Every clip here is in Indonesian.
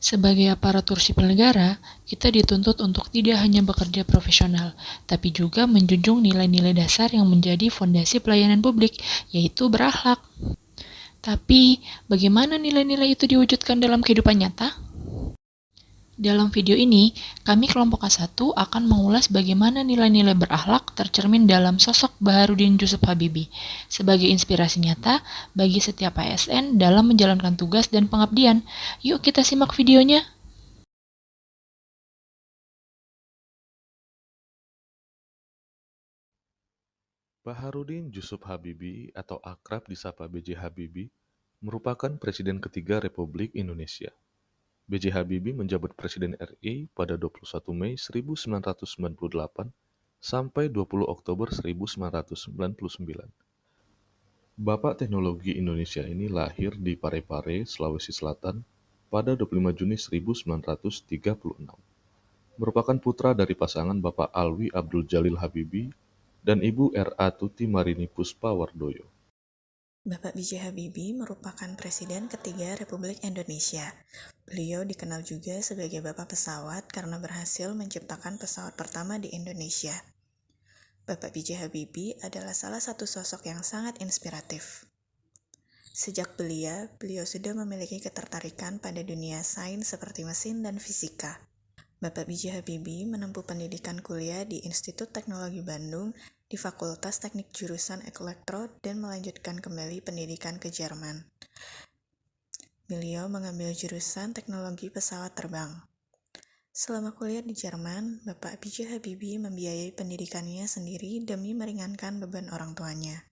Sebagai aparatur sipil negara, kita dituntut untuk tidak hanya bekerja profesional, tapi juga menjunjung nilai-nilai dasar yang menjadi fondasi pelayanan publik, yaitu berakhlak. Tapi, bagaimana nilai-nilai itu diwujudkan dalam kehidupan nyata? Dalam video ini, kami kelompok A1 akan mengulas bagaimana nilai-nilai berakhlak tercermin dalam sosok Baharudin Jusuf Habibie sebagai inspirasi nyata bagi setiap ASN dalam menjalankan tugas dan pengabdian. Yuk kita simak videonya. Baharudin Jusuf Habibie atau akrab disapa B.J. Habibie merupakan Presiden ketiga Republik Indonesia. B.J. Habibie menjabat Presiden RI pada 21 Mei 1998 sampai 20 Oktober 1999. Bapak Teknologi Indonesia ini lahir di Parepare, Sulawesi Selatan pada 25 Juni 1936. Merupakan putra dari pasangan Bapak Alwi Abdul Jalil Habibie dan Ibu R.A. Tuti Marini Puspawardoyo. Bapak B.J. Habibie merupakan Presiden ketiga Republik Indonesia. Beliau dikenal juga sebagai Bapak Pesawat karena berhasil menciptakan pesawat pertama di Indonesia. Bapak B.J. Habibie adalah salah satu sosok yang sangat inspiratif. Sejak belia, beliau sudah memiliki ketertarikan pada dunia sains seperti mesin dan fisika. Bapak B.J. Habibie menempuh pendidikan kuliah di Institut Teknologi Bandung di Fakultas Teknik Jurusan Elektro dan melanjutkan kembali pendidikan ke Jerman. Beliau mengambil jurusan Teknologi Pesawat Terbang. Selama kuliah di Jerman, Bapak B.J. Habibie membiayai pendidikannya sendiri demi meringankan beban orang tuanya.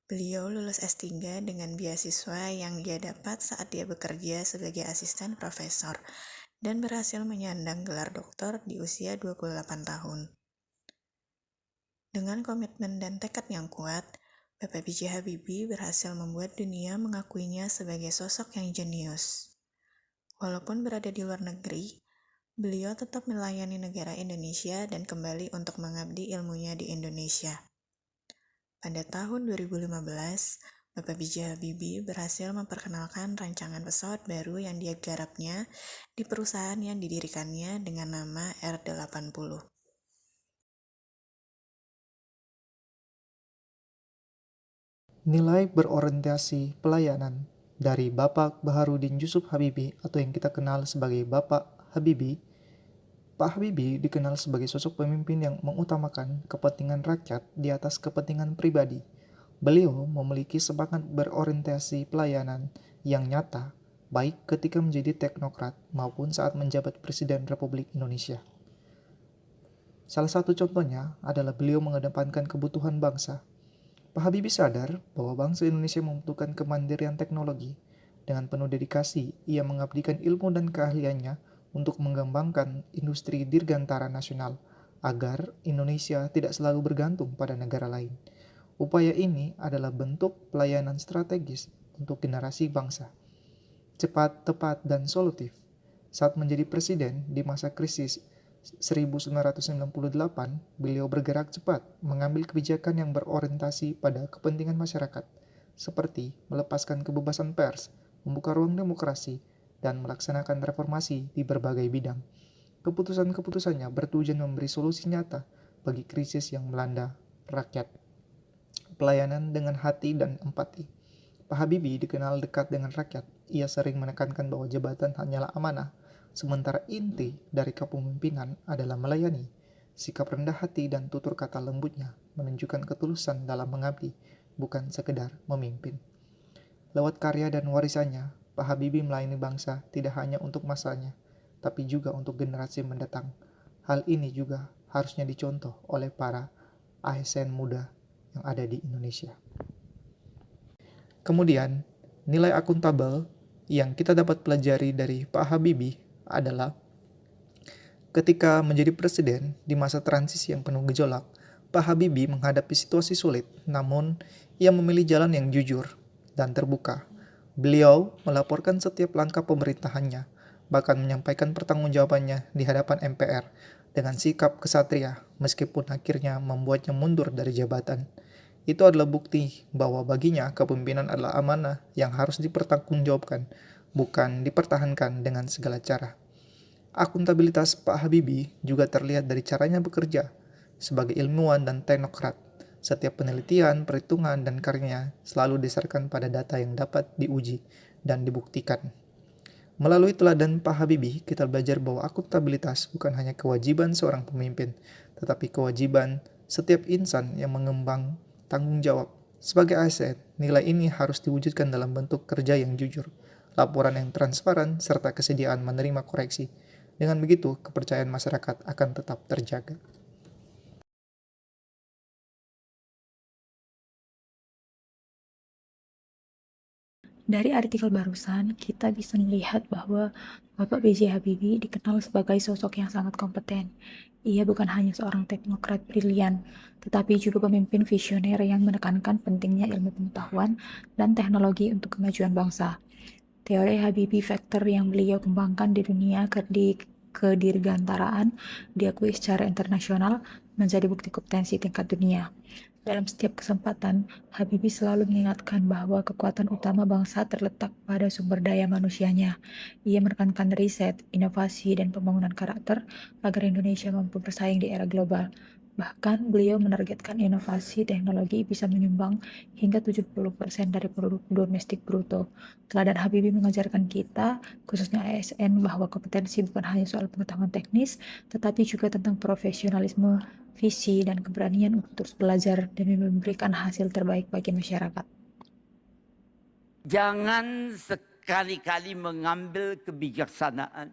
Beliau lulus S3 dengan beasiswa yang dia dapat saat dia bekerja sebagai asisten profesor dan berhasil menyandang gelar doktor di usia 28 tahun. Dengan komitmen dan tekad yang kuat, Bapak B.J. Habibie berhasil membuat dunia mengakuinya sebagai sosok yang jenius. Walaupun berada di luar negeri, beliau tetap melayani negara Indonesia dan kembali untuk mengabdi ilmunya di Indonesia. Pada tahun 2015, Bapak B.J. Habibie berhasil memperkenalkan rancangan pesawat baru yang dia garapnya di perusahaan yang didirikannya dengan nama R80. Nilai berorientasi pelayanan dari Bapak Baharudin Jusuf Habibie atau yang kita kenal sebagai Bapak Habibie. Pak Habibie dikenal sebagai sosok pemimpin yang mengutamakan kepentingan rakyat di atas kepentingan pribadi. Beliau memiliki semangat berorientasi pelayanan yang nyata, baik ketika menjadi teknokrat maupun saat menjabat Presiden Republik Indonesia. Salah satu contohnya adalah beliau mengedepankan kebutuhan bangsa. Pak Habibie sadar bahwa bangsa Indonesia membutuhkan kemandirian teknologi. Dengan penuh dedikasi, ia mengabdikan ilmu dan keahliannya untuk mengembangkan industri dirgantara nasional agar Indonesia tidak selalu bergantung pada negara lain. Upaya ini adalah bentuk pelayanan strategis untuk generasi bangsa. Cepat, tepat, dan solutif. Saat menjadi presiden di masa krisis 1998, beliau bergerak cepat mengambil kebijakan yang berorientasi pada kepentingan masyarakat, seperti melepaskan kebebasan pers, membuka ruang demokrasi, dan melaksanakan reformasi di berbagai bidang. Keputusan-keputusannya bertujuan memberi solusi nyata bagi krisis yang melanda rakyat. Pelayanan dengan hati dan empati. Pak Habibie dikenal dekat dengan rakyat. Ia sering menekankan bahwa jabatan hanyalah amanah, sementara inti dari kepemimpinan adalah melayani. Sikap rendah hati dan tutur kata lembutnya menunjukkan ketulusan dalam mengabdi, bukan sekedar memimpin. Lewat karya dan warisannya, Pak Habibie melayani bangsa tidak hanya untuk masanya, tapi juga untuk generasi mendatang. Hal ini juga harusnya dicontoh oleh para ASN muda yang ada di Indonesia. Kemudian, nilai akuntabel yang kita dapat pelajari dari Pak Habibie adalah ketika menjadi presiden di masa transisi yang penuh gejolak, Pak Habibie menghadapi situasi sulit, namun ia memilih jalan yang jujur dan terbuka. Beliau melaporkan setiap langkah pemerintahannya, bahkan menyampaikan pertanggungjawabannya di hadapan MPR dengan sikap kesatria, meskipun akhirnya membuatnya mundur dari jabatan. Itu adalah bukti bahwa baginya kepemimpinan adalah amanah yang harus dipertanggungjawabkan, bukan dipertahankan dengan segala cara. Akuntabilitas Pak Habibie juga terlihat dari caranya bekerja sebagai ilmuwan dan teknokrat. Setiap penelitian, perhitungan, dan karyanya selalu didasarkan pada data yang dapat diuji dan dibuktikan. Melalui teladan Pak Habibie, kita belajar bahwa akuntabilitas bukan hanya kewajiban seorang pemimpin, tetapi kewajiban setiap insan yang mengembang tanggung jawab. Sebagai ASN, nilai ini harus diwujudkan dalam bentuk kerja yang jujur, laporan yang transparan, serta kesediaan menerima koreksi. Dengan begitu, kepercayaan masyarakat akan tetap terjaga. Dari artikel barusan, kita bisa melihat bahwa Bapak B.J. Habibie dikenal sebagai sosok yang sangat kompeten. Ia bukan hanya seorang teknokrat brilian, tetapi juga pemimpin visioner yang menekankan pentingnya ilmu pengetahuan dan teknologi untuk kemajuan bangsa. Teori Habibie Factor yang beliau kembangkan di dunia kedirgantaraan diakui secara internasional menjadi bukti kompetensi tingkat dunia. Dalam setiap kesempatan, Habibie selalu mengingatkan bahwa kekuatan utama bangsa terletak pada sumber daya manusianya. Ia menekankan riset, inovasi, dan pembangunan karakter agar Indonesia mampu bersaing di era global. Bahkan, beliau menargetkan inovasi teknologi bisa menyumbang hingga 70% dari produk domestik bruto. Teladan Habibie mengajarkan kita, khususnya ASN, bahwa kompetensi bukan hanya soal pengetahuan teknis, tetapi juga tentang profesionalisme, visi, dan keberanian untuk terus belajar demi memberikan hasil terbaik bagi masyarakat. Jangan sekali-kali mengambil kebijaksanaan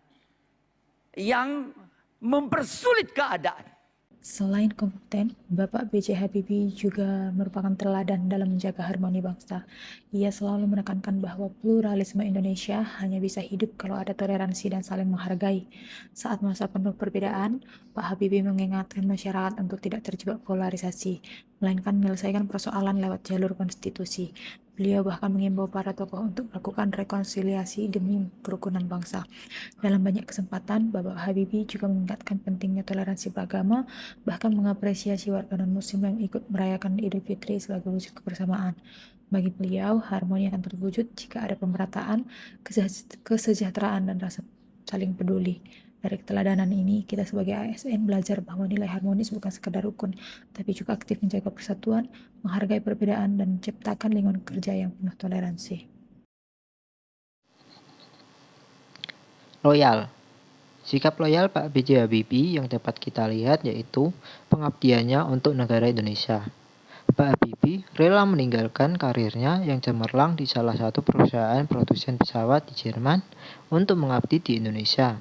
yang mempersulit keadaan. Selain kompeten, Bapak B.J. Habibie juga merupakan teladan dalam menjaga harmoni bangsa. Ia selalu menekankan bahwa pluralisme Indonesia hanya bisa hidup kalau ada toleransi dan saling menghargai. Saat masa penuh perbedaan, Pak Habibie mengingatkan masyarakat untuk tidak terjebak polarisasi, melainkan menyelesaikan persoalan lewat jalur konstitusi. Beliau bahkan mengimbau para tokoh untuk melakukan rekonsiliasi demi kerukunan bangsa. Dalam banyak kesempatan, Bapak Habibie juga mengingatkan pentingnya toleransi beragama, bahkan mengapresiasi warga non-muslim yang ikut merayakan Idul Fitri sebagai wujud kebersamaan. Bagi beliau, harmoni akan terwujud jika ada pemerataan, kesejahteraan, dan rasa saling peduli. Dari keteladanan ini, kita sebagai ASN belajar bahwa nilai harmonis bukan sekadar rukun, tapi juga aktif menjaga persatuan, menghargai perbedaan, dan menciptakan lingkungan kerja yang penuh toleransi. Loyal. Sikap loyal Pak B.J. Habibie yang dapat kita lihat yaitu pengabdiannya untuk negara Indonesia. Pak Habibie rela meninggalkan karirnya yang cemerlang di salah satu perusahaan produsen pesawat di Jerman untuk mengabdi di Indonesia.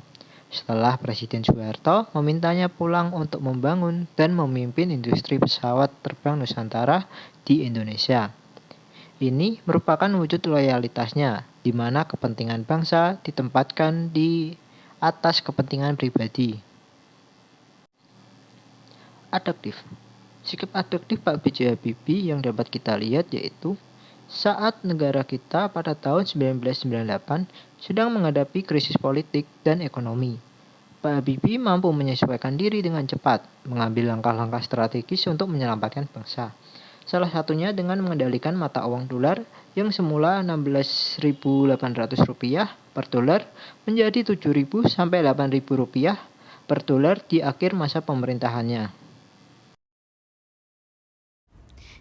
Setelah Presiden Soeharto memintanya pulang untuk membangun dan memimpin industri pesawat terbang Nusantara di Indonesia. Ini merupakan wujud loyalitasnya, di mana kepentingan bangsa ditempatkan di atas kepentingan pribadi. Adaptif. Sikap adaptif Pak B.J. Habibie yang dapat kita lihat yaitu saat negara kita pada tahun 1998 sedang menghadapi krisis politik dan ekonomi. Pak Habibie mampu menyesuaikan diri dengan cepat, mengambil langkah-langkah strategis untuk menyelamatkan bangsa. Salah satunya dengan mengendalikan mata uang dolar yang semula Rp16.800 per dolar menjadi Rp7.000 sampai Rp8.000 per dolar di akhir masa pemerintahannya.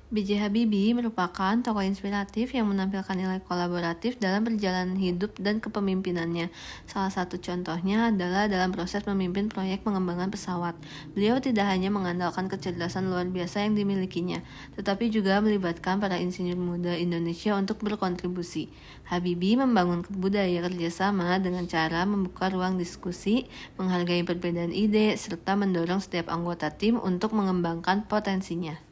B.J. Habibie merupakan tokoh inspiratif yang menampilkan nilai kolaboratif dalam perjalanan hidup dan kepemimpinannya. Salah satu contohnya adalah dalam proses memimpin proyek pengembangan pesawat. Beliau tidak hanya mengandalkan kecerdasan luar biasa yang dimilikinya, tetapi juga melibatkan para insinyur muda Indonesia untuk berkontribusi. Habibie membangun budaya kerjasama dengan cara membuka ruang diskusi, menghargai perbedaan ide, serta mendorong setiap anggota tim untuk mengembangkan potensinya.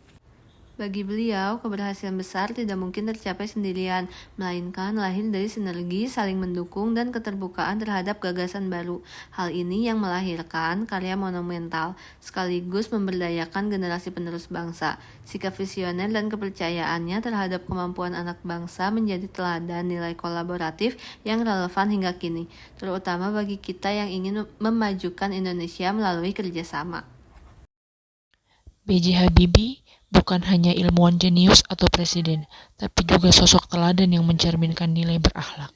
Bagi beliau, keberhasilan besar tidak mungkin tercapai sendirian, melainkan lahir dari sinergi, saling mendukung, dan keterbukaan terhadap gagasan baru. Hal ini yang melahirkan karya monumental, sekaligus memberdayakan generasi penerus bangsa. Sikap visioner dan kepercayaannya terhadap kemampuan anak bangsa menjadi teladan nilai kolaboratif yang relevan hingga kini, terutama bagi kita yang ingin memajukan Indonesia melalui kerjasama. B.J. Habibie bukan hanya ilmuwan jenius atau presiden, tapi juga sosok teladan yang mencerminkan nilai berakhlak.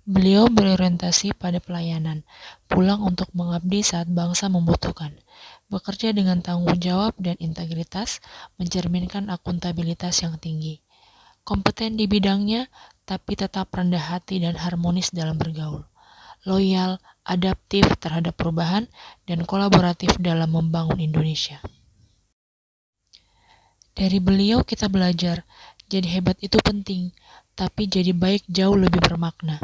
Beliau berorientasi pada pelayanan, pulang untuk mengabdi saat bangsa membutuhkan. Bekerja dengan tanggung jawab dan integritas, mencerminkan akuntabilitas yang tinggi. Kompeten di bidangnya, tapi tetap rendah hati dan harmonis dalam bergaul. Loyal, adaptif terhadap perubahan, dan kolaboratif dalam membangun Indonesia. Dari beliau kita belajar, jadi hebat itu penting, tapi jadi baik jauh lebih bermakna.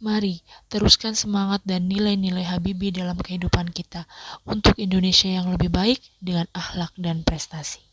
Mari, teruskan semangat dan nilai-nilai Habibie dalam kehidupan kita untuk Indonesia yang lebih baik dengan akhlak dan prestasi.